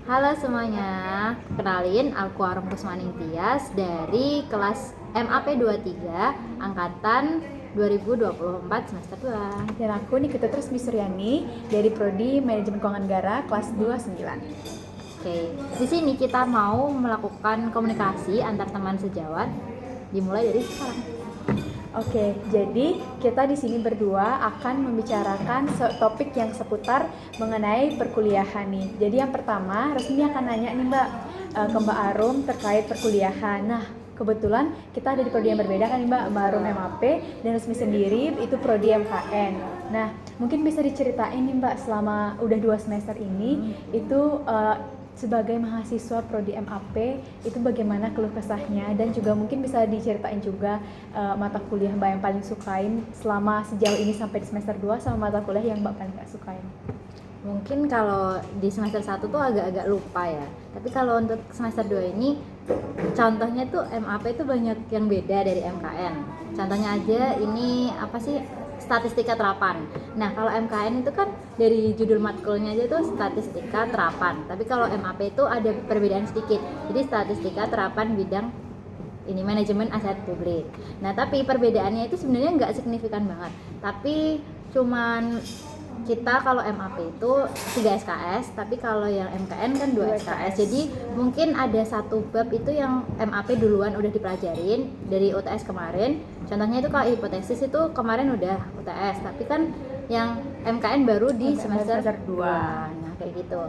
Halo semuanya, kenalin aku Arum Kusmaning Tias dari kelas MAP 23 angkatan 2024 semester 2. Dan aku Nikita Tresmi Suryani dari Prodi Manajemen Keuangan Negara kelas 29. Oke, di sini kita mau melakukan komunikasi antar teman sejawat dimulai dari sekarang. Oke, jadi kita di sini berdua akan membicarakan topik yang seputar mengenai perkuliahan nih. Jadi yang pertama, Resmi akan nanya nih Mbak, ke Mbak Arum terkait perkuliahan. Nah, kebetulan kita ada di prodi yang berbeda kan nih Mbak Arum MAP dan Resmi sendiri itu prodi MKN. Nah, mungkin bisa diceritain nih Mbak selama udah 2 semester ini itu sebagai mahasiswa prodi MAP itu bagaimana keluh kesahnya, dan juga mungkin bisa diceritain juga mata kuliah Mbak yang paling sukain selama sejauh ini sampai di semester 2 sama mata kuliah yang Mbak paling gak sukain. Mungkin kalau di semester 1 tuh agak-agak lupa ya. Tapi kalau untuk semester 2 ini contohnya tuh MAP itu banyak yang beda dari MKN. Contohnya aja ini apa sih? Statistika terapan. Nah, kalau MKN itu kan dari judul matkulnya aja tuh statistika terapan. Tapi kalau MAP itu ada perbedaan sedikit. Jadi statistika terapan bidang ini manajemen aset publik. Nah, tapi perbedaannya itu sebenarnya nggak signifikan banget. Tapi cuman kita kalau MAP itu 3 SKS, tapi kalau yang MKN kan 2 SKS. Jadi mungkin ada satu bab itu yang MAP duluan udah dipelajarin dari UTS kemarin. Contohnya itu kalau hipotesis itu kemarin udah UTS, tapi kan yang MKN baru di semester 2. Nah, kayak gitu.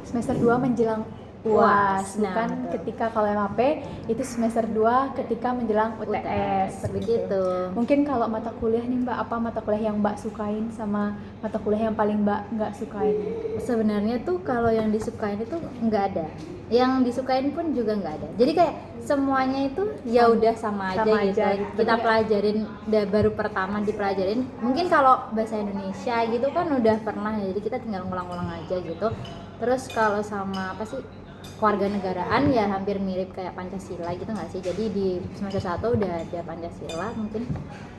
Semester 2 menjelang UAS, bukan betul. ketika kalau MAP itu semester 2 ketika menjelang UTS. Begitu. Mungkin kalau mata kuliah nih Mbak, apa mata kuliah yang Mbak sukain sama mata kuliah yang paling Mbak nggak sukain? Sebenarnya tuh kalau yang disukain itu nggak ada, yang disukain pun juga nggak ada. Jadi kayak semuanya itu ya udah sama aja gitu. Kita pelajarin baru pertama dipelajarin. Mungkin kalau bahasa Indonesia gitu kan udah pernah ya, jadi kita tinggal ngulang-ngulang aja gitu. Terus kalau sama apa sih, kewarganegaraan ya hampir mirip kayak Pancasila gitu nggak sih. Jadi di semester 1 udah ada Pancasila, mungkin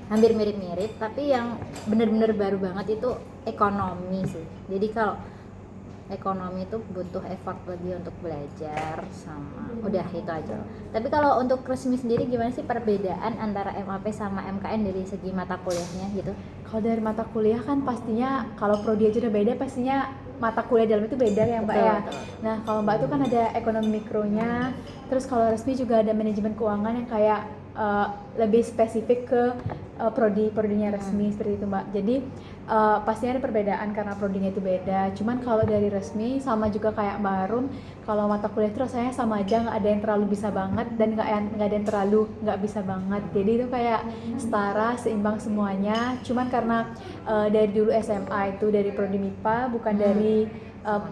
hampir mirip-mirip. Tapi yang bener-bener baru banget itu ekonomi sih. Jadi kalau ekonomi itu butuh effort lebih untuk belajar sama udah itu aja. Tapi kalau untuk Resmi sendiri gimana sih perbedaan antara MAP sama MKN dari segi mata kuliahnya gitu? Kalau dari mata kuliah kan pastinya kalau prodi aja udah beda, pastinya mata kuliah dalam itu beda ya Mbak. Betul, ya. betul. Nah, kalau Mbak itu kan ada ekonomi mikronya, terus kalau Resmi juga ada manajemen keuangan yang kayak lebih spesifik ke prodinya Resmi seperti itu Mbak. Jadi pastinya ada perbedaan karena prodinya itu beda. Cuman kalau dari Resmi sama juga kayak Mbak Arum, kalau mata kuliah itu rasanya sama aja, nggak ada yang terlalu bisa banget dan nggak ada yang terlalu nggak bisa banget. Jadi itu kayak setara, seimbang semuanya. Cuman karena dari dulu SMA itu dari prodi MIPA bukan dari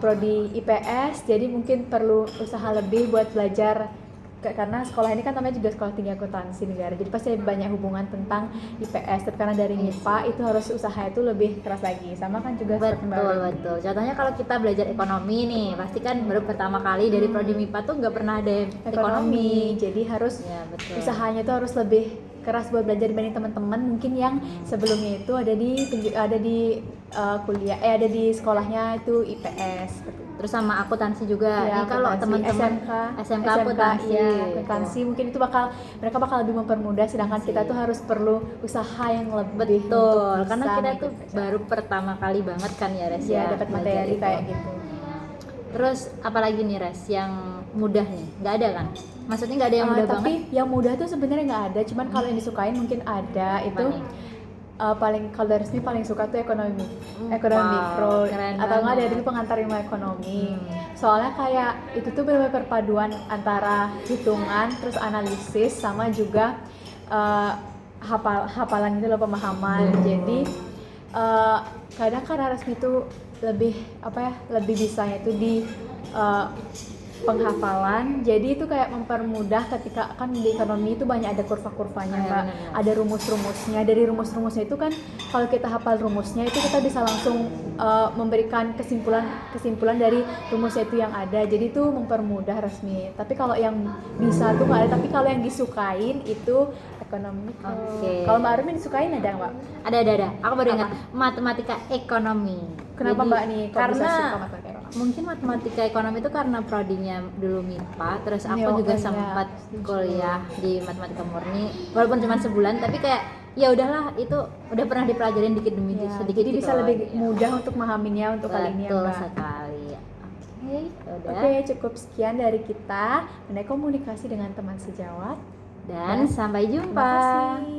prodi IPS, jadi mungkin perlu usaha lebih buat belajar karena sekolah ini kan namanya juga Sekolah Tinggi Akuntansi Negara, jadi pasti banyak hubungan tentang IPS. Tapi karena dari MIPA itu harus usaha itu lebih keras lagi, sama kan juga betul. Contohnya kalau kita belajar ekonomi nih, pasti kan baru pertama kali dari prodi MIPA tuh nggak pernah ada ekonomi. Jadi harus ya, betul. Usahanya tuh harus lebih keras buat belajar dibanding teman-teman mungkin yang sebelumnya itu ada di kuliah ada di sekolahnya itu IPS. Terus sama akuntansi juga. Ya, ini kalau teman-teman SMK akuntansi, ya, akuntansi mungkin itu mereka bakal lebih mempermudah, sedangkan kita tuh harus perlu usaha yang lebih. Betul, karena kita tuh baru pertama kali banget kan ya Res ya dapat materi kayak gitu. Terus apalagi nih Res yang mudah nih? Nggak ada kan? Maksudnya nggak ada yang mudah tapi banget? Tapi yang mudah tuh sebenarnya nggak ada, cuman kalau yang disukain mungkin ada. Itu paling kalau dari Resmi paling suka tuh ekonomi mikro, atau nggak dari dulu pengantar ilmu ekonomi. Soalnya kayak itu tuh benar-benar perpaduan antara hitungan terus analisis sama juga hafalan gitu loh, pemahaman. Jadi kadang karena Resmi tuh lebih lebih bisanya itu di penghafalan, jadi itu kayak mempermudah ketika kan di ekonomi itu banyak ada kurva-kurvanya Mbak, ada rumus-rumusnya. Dari rumus-rumusnya itu kan kalau kita hafal rumusnya itu kita bisa langsung memberikan kesimpulan dari rumusnya itu yang ada, jadi itu mempermudah Resmi. Tapi kalau yang bisa tuh nggak ada, tapi kalau yang disukain itu ekonomi. Kalau Mbak Armin disukain ada Mbak? Ada. Aku baru ingat matematika ekonomi. Kenapa jadi, Mbak nih? Karena bisa suka matematika ekonomi? mungkin matematika ekonomi itu karena prodinya dulu MIPA, terus aku Ya, juga iya, sempat setuju. kuliah di matematika murni walaupun cuma sebulan, tapi kayak ya udahlah, itu udah pernah dipelajarin dikit demi Ya, sedikit jadi gitu bisa loh. lebih Iya. mudah untuk memahaminya untuk kali ini ya Betul Mbak. sekali. Oke, udah. Oke, cukup sekian dari kita mengenai komunikasi dengan teman sejawat. Dan sampai Terima jumpa. kasih.